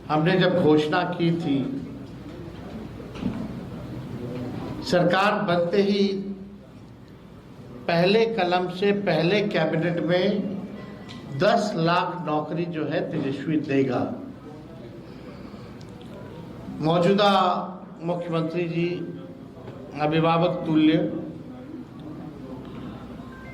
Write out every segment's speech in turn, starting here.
हमने जब घोषणा की थी, सरकार बनते ही पहले कलम से पहले कैबिनेट में 10 लाख नौकरी जो है तेजस्वी देगा। मौजूदा मुख्यमंत्री जी अभिभावक तुल्य,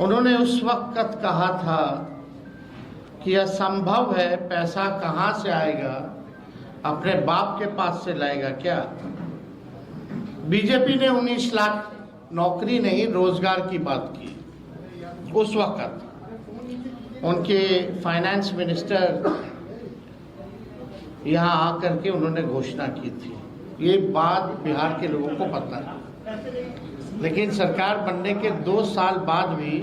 उन्होंने उस वक्त कहा था कि यह संभव है, पैसा कहाँ से आएगा, अपने बाप के पास से लाएगा क्या। बीजेपी ने 19 लाख नौकरी नहीं रोजगार की बात की। उस वक्त उनके फाइनेंस मिनिस्टर यहाँ आकर के उन्होंने घोषणा की थी। ये बात बिहार के लोगों को पता है, लेकिन सरकार बनने के 2 साल बाद भी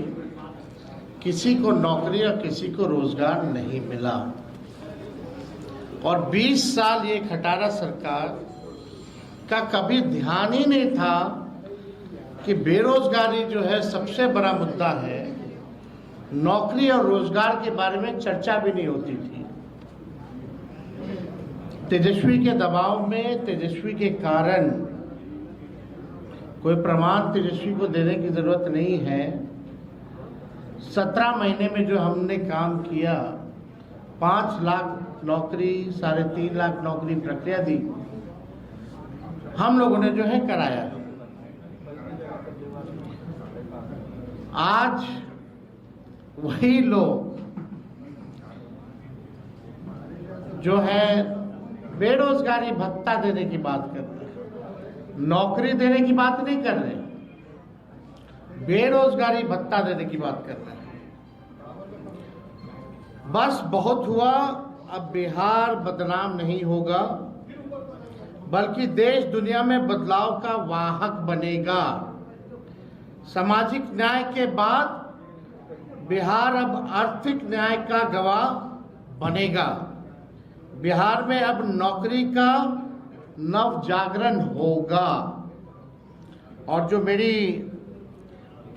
किसी को नौकरी और किसी को रोजगार नहीं मिला। और 20 साल ये खटारा सरकार का कभी ध्यान ही नहीं था कि बेरोजगारी जो है सबसे बड़ा मुद्दा है। नौकरी और रोजगार के बारे में चर्चा भी नहीं होती थी। तेजस्वी के दबाव में, तेजस्वी के कारण, कोई प्रमाण तेजस्वी को देने की जरूरत नहीं है। 17 महीने में जो हमने काम किया, 5 लाख नौकरी, 3.5 लाख नौकरी प्रक्रिया दी, हम लोगों ने जो है कराया। आज वही लोग जो है बेरोजगारी भत्ता देने की बात कर रहे हैं, नौकरी देने की बात नहीं कर रहे, बेरोजगारी भत्ता देने की बात कर रहे हैं। बस बहुत हुआ, अब बिहार बदनाम नहीं होगा, बल्कि देश दुनिया में बदलाव का वाहक बनेगा। सामाजिक न्याय के बाद बिहार अब आर्थिक न्याय का गवाह बनेगा। बिहार में अब नौकरी का नव जागरण होगा। और जो मेरी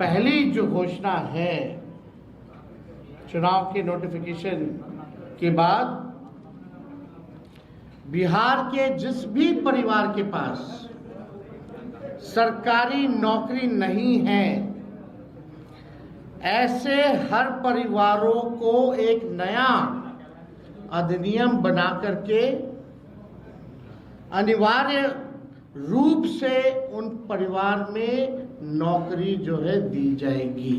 पहली जो घोषणा है चुनाव के नोटिफिकेशन के बाद, बिहार के जिस भी परिवार के पास सरकारी नौकरी नहीं है, ऐसे हर परिवारों को एक नया अधिनियम बना करके अनिवार्य रूप से उन परिवार में नौकरी जो है दी जाएगी।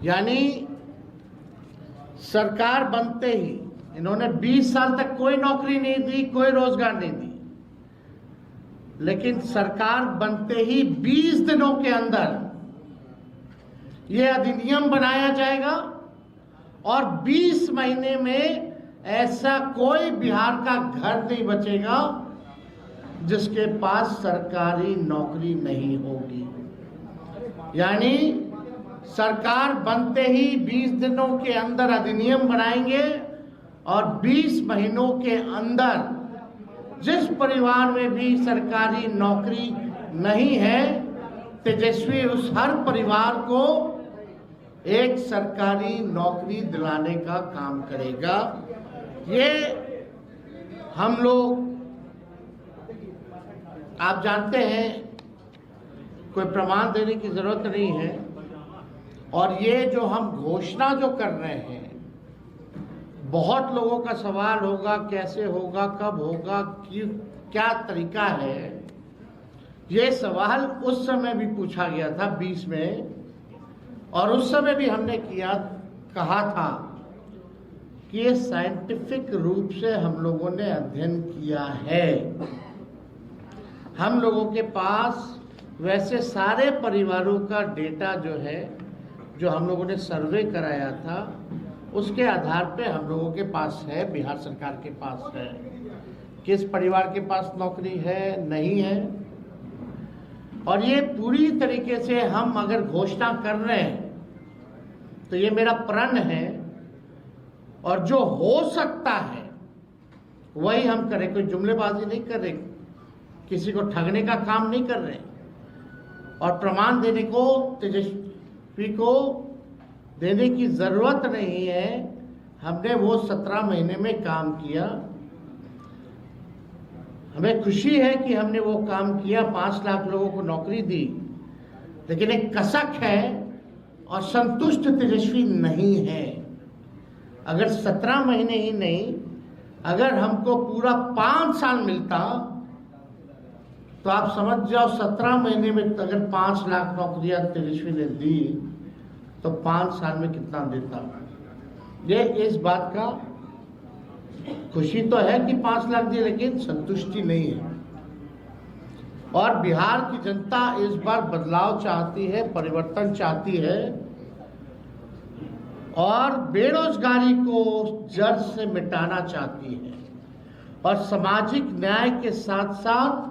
यानी सरकार बनते ही इन्होंने 20 साल तक कोई नौकरी नहीं दी, कोई रोजगार नहीं दी, लेकिन सरकार बनते ही 20 दिनों के अंदर यह अधिनियम बनाया जाएगा और 20 महीने में ऐसा कोई बिहार का घर नहीं बचेगा जिसके पास सरकारी नौकरी नहीं होगी। यानी सरकार बनते ही 20 दिनों के अंदर अधिनियम बनाएंगे और 20 महीनों के अंदर जिस परिवार में भी सरकारी नौकरी नहीं है, तेजस्वी उस हर परिवार को एक सरकारी नौकरी दिलाने का काम करेगा। ये हम लोग, आप जानते हैं, कोई प्रमाण देने की जरूरत नहीं है। और ये जो हम घोषणा जो कर रहे हैं, बहुत लोगों का सवाल होगा कैसे होगा, कब होगा, क्या तरीका है। ये सवाल उस समय भी पूछा गया था 20 में, और उस समय भी हमने कहा था कि ये साइंटिफिक रूप से हम लोगों ने अध्ययन किया है। हम लोगों के पास वैसे सारे परिवारों का डेटा जो है, जो हम लोगों ने सर्वे कराया था, उसके आधार पे हम लोगों के पास है, बिहार सरकार के पास है, किस परिवार के पास नौकरी है, नहीं है। और ये पूरी तरीके से हम अगर घोषणा कर रहे हैं तो ये मेरा प्रण है, और जो हो सकता है वही हम करें। कोई जुमलेबाजी नहीं कर रहे, किसी को ठगने का काम नहीं कर रहे, और प्रमाण देने को तेजस्वी को देने की जरूरत नहीं है। हमने वो 17 महीने में काम किया। हमें खुशी है कि हमने वो काम किया, 5 लाख लोगों को नौकरी दी, लेकिन एक कसक है और संतुष्ट तेजस्वी नहीं है। अगर 17 महीने ही नहीं, अगर हमको पूरा 5 साल मिलता तो आप समझ जाओ 17 महीने में अगर 5 लाख नौकरियां तेजस्वी ने दी तो 5 साल में कितना देता। ये इस बात का खुशी तो है कि 5 लाख दिए, लेकिन संतुष्टि नहीं है। और बिहार की जनता इस बार बदलाव चाहती है, परिवर्तन चाहती है और बेरोजगारी को जड़ से मिटाना चाहती है और सामाजिक न्याय के साथ साथ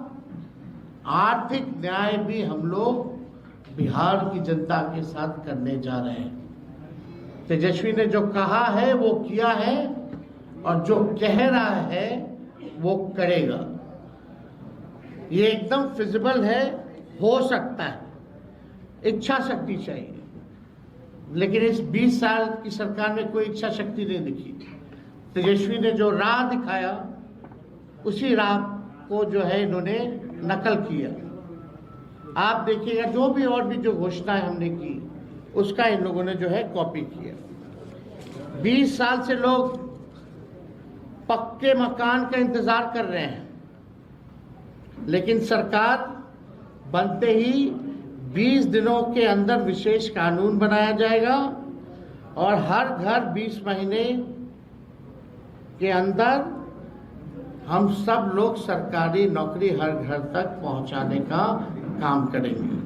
आर्थिक न्याय भी हम लोग बिहार की जनता के साथ करने जा रहे हैं। तेजस्वी ने जो कहा है वो किया है और जो कह रहा है वो करेगा। ये एकदम फिजिबल है, हो सकता है, इच्छा शक्ति चाहिए। लेकिन इस 20 साल की सरकार में कोई इच्छा शक्ति नहीं दिखी। तेजस्वी ने जो राह दिखाया उसी राह को जो है इन्होंने नकल किया। आप देखिएगा जो भी और भी जो घोषणाएं हमने की उसका इन लोगों ने जो है कॉपी किया। 20 साल से लोग पक्के मकान का इंतजार कर रहे हैं, लेकिन सरकार बनते ही 20 दिनों के अंदर विशेष कानून बनाया जाएगा और हर घर 20 महीने के अंदर हम सब लोग सरकारी नौकरी हर घर तक पहुंचाने का काम करेंगे।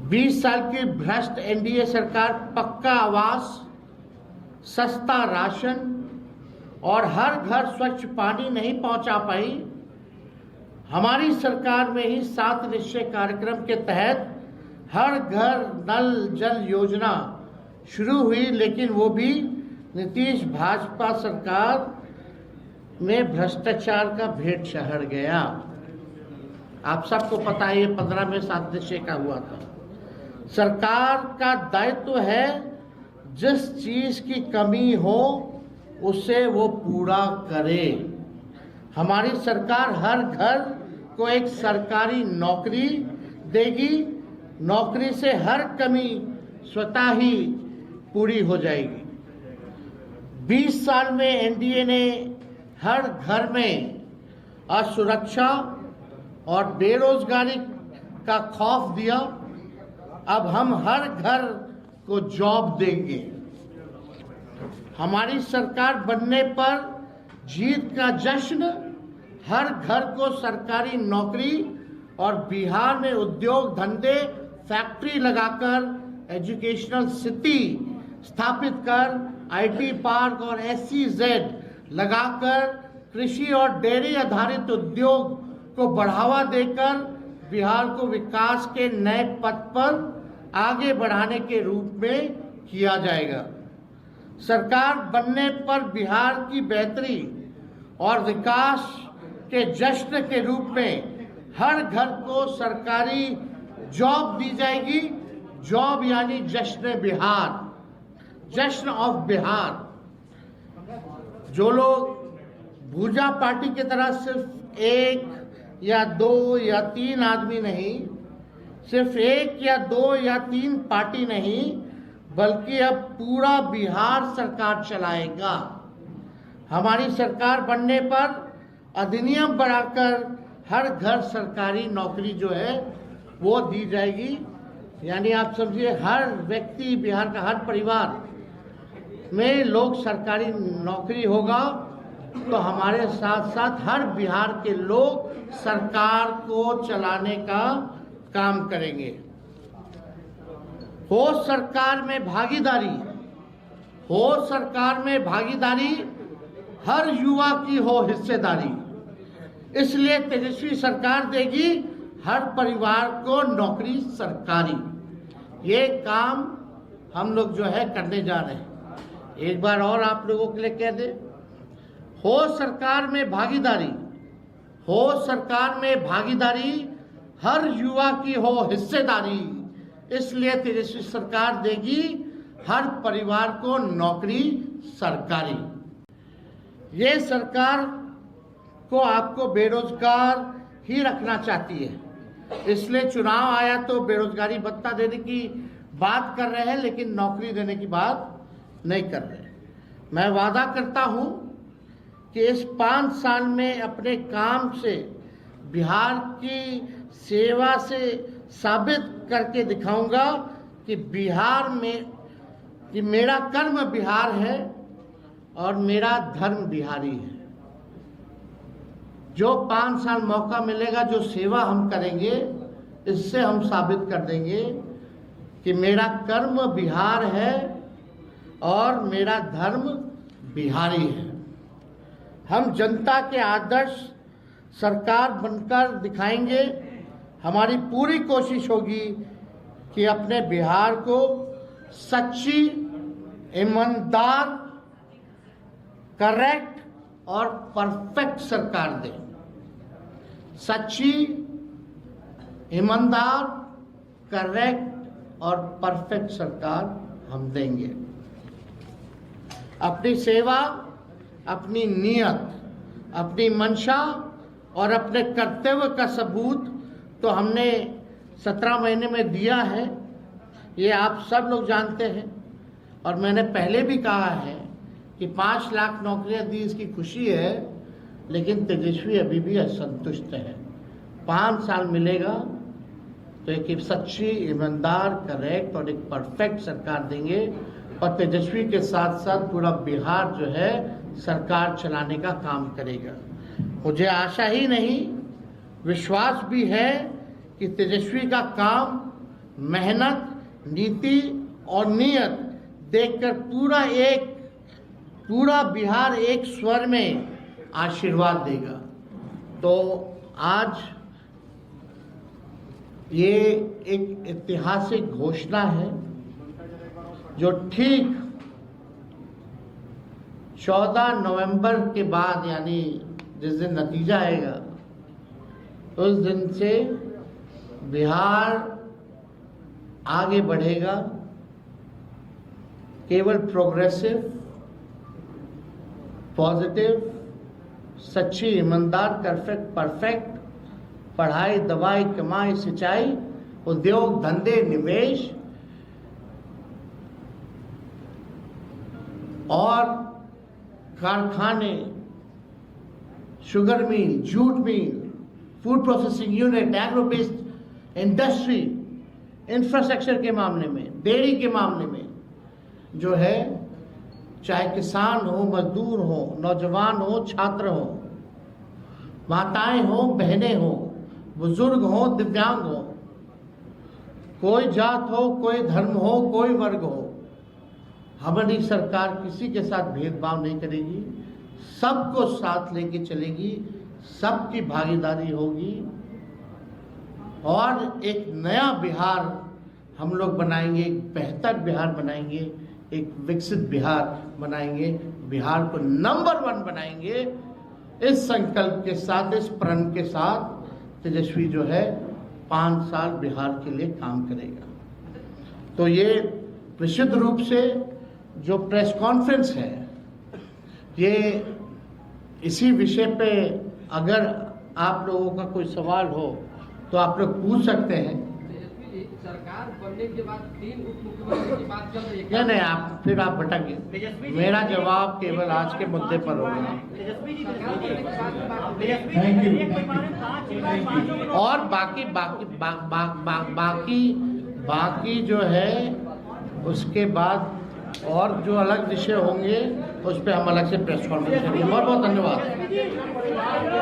20 साल की भ्रष्ट एनडीए सरकार पक्का आवास, सस्ता राशन और हर घर स्वच्छ पानी नहीं पहुंचा पाई। हमारी सरकार में ही 7 निश्चय कार्यक्रम के तहत हर घर नल जल योजना शुरू हुई, लेकिन वो भी नीतीश भाजपा सरकार में भ्रष्टाचार का भेंट चढ़ गया। आप सबको पता है ये 15 में 7 निश्चय का हुआ था। सरकार का दायित्व है जिस चीज की कमी हो उसे वो पूरा करे। हमारी सरकार हर घर को एक सरकारी नौकरी देगी। नौकरी से हर कमी स्वतः ही पूरी हो जाएगी। 20 साल में एनडीए ने हर घर में असुरक्षा और बेरोजगारी का खौफ दिया। अब हम हर घर को जॉब देंगे। हमारी सरकार बनने पर जीत का जश्न, हर घर को सरकारी नौकरी और बिहार में उद्योग धंधे, फैक्ट्री लगाकर एजुकेशनल सिटी स्थापित कर, आईटी पार्क और एसईजेड लगाकर कृषि और डेयरी आधारित उद्योग को बढ़ावा देकर बिहार को विकास के नए पथ पर आगे बढ़ाने के रूप में किया जाएगा। सरकार बनने पर बिहार की बेहतरी और विकास के जश्न के रूप में हर घर को सरकारी जॉब दी जाएगी। जॉब यानी जश्न बिहार, जश्न ऑफ बिहार। जो लोग भूजा पार्टी की तरह सिर्फ 1 या 2 या 3 आदमी नहीं, सिर्फ 1 या 2 या 3 पार्टी नहीं, बल्कि अब पूरा बिहार सरकार चलाएगा। हमारी सरकार बनने पर अधिनियम बनाकर हर घर सरकारी नौकरी जो है वो दी जाएगी। यानी आप समझिए हर व्यक्ति, बिहार का हर परिवार में लोग सरकारी नौकरी होगा, तो हमारे साथ साथ हर बिहार के लोग सरकार को चलाने का काम करेंगे। हो सरकार में भागीदारी, हो सरकार में भागीदारी, हर युवा की हो हिस्सेदारी। इसलिए तेजस्वी सरकार देगी हर परिवार को नौकरी सरकारी। ये काम हम लोग जो है करने जा रहे हैं। एक बार और आप लोगों के लिए कह दे, हो सरकार में भागीदारी, हो सरकार में भागीदारी, हर युवा की हो हिस्सेदारी। इसलिए तेजस्वी सरकार देगी हर परिवार को नौकरी सरकारी। ये सरकार को आपको बेरोजगार ही रखना चाहती है, इसलिए चुनाव आया तो बेरोजगारी भत्ता देने की बात कर रहे हैं, लेकिन नौकरी देने की बात नहीं कर रहे। मैं वादा करता हूं कि इस 5 साल में अपने काम से बिहार की सेवा से साबित करके दिखाऊंगा कि बिहार में कि मेरा कर्म बिहार है और मेरा धर्म बिहारी है। जो 5 साल मौका मिलेगा, जो सेवा हम करेंगे, इससे हम साबित कर देंगे कि मेरा कर्म बिहार है और मेरा धर्म बिहारी है। हम जनता के आदर्श सरकार बनकर दिखाएंगे। हमारी पूरी कोशिश होगी कि अपने बिहार को सच्ची, ईमानदार, करेक्ट और परफेक्ट सरकार दें। सच्ची, ईमानदार, करेक्ट और परफेक्ट सरकार हम देंगे। अपनी सेवा, अपनी नियत, अपनी मंशा और अपने कर्तव्य का सबूत तो हमने 17 महीने में दिया है, ये आप सब लोग जानते हैं। और मैंने पहले भी कहा है कि 5 लाख नौकरियां दी, इसकी खुशी है, लेकिन तेजस्वी अभी भी असंतुष्ट है। 5 साल मिलेगा तो एक सच्ची, ईमानदार, करेक्ट और एक परफेक्ट सरकार देंगे, और तेजस्वी के साथ साथ पूरा बिहार जो है सरकार चलाने का काम करेगा। मुझे आशा ही नहीं, विश्वास भी है कि तेजस्वी का काम, मेहनत, नीति और नियत देखकर पूरा बिहार एक स्वर में आशीर्वाद देगा। तो आज ये एक ऐतिहासिक घोषणा है जो ठीक 14 नवंबर के बाद, यानी जिस दिन नतीजा आएगा उस दिन से बिहार आगे बढ़ेगा। केवल प्रोग्रेसिव, पॉजिटिव, सच्ची, ईमानदार, परफेक्ट, पढ़ाई, दवाई, कमाई, सिंचाई, उद्योग, धंधे, निवेश और कारखाने, sugar mill, jute mill, food processing unit, agro based industry, infrastructure के मामले में, डेयरी के मामले में जो है, चाहे किसान हो, मजदूर हो, नौजवान हो, छात्र हो, माताएं हो, बहनें हो, बुजुर्ग हो, दिव्यांग हो, कोई जात हो, कोई धर्म हो, कोई वर्ग हो, हमारी सरकार किसी के साथ भेदभाव नहीं करेगी, सबको साथ लेके चलेगी, सबकी भागीदारी होगी और एक नया बिहार हम लोग बनाएंगे, एक बेहतर बिहार बनाएंगे, एक विकसित बिहार बनाएंगे, बिहार को नंबर 1 बनाएंगे। इस संकल्प के साथ, इस प्रण के साथ तेजस्वी जो है 5 साल बिहार के लिए काम करेगा। तो ये निश्चित रूप से जो प्रेस कॉन्फ्रेंस है, ये इसी विषय पे अगर आप लोगों का कोई सवाल हो तो आप लोग पूछ सकते हैं। सरकार बनने के बाद 3 उप मुख्यमंत्री की बात चल रही है। नहीं, आप फिर आप भटकिए। मेरा जवाब केवल आज के मुद्दे पर होगा। और बाकी जो है उसके बाद और जो अलग विषय होंगे उस पर हम अलग से प्रेस कॉन्फ्रेंस करेंगे। बहुत बहुत धन्यवाद।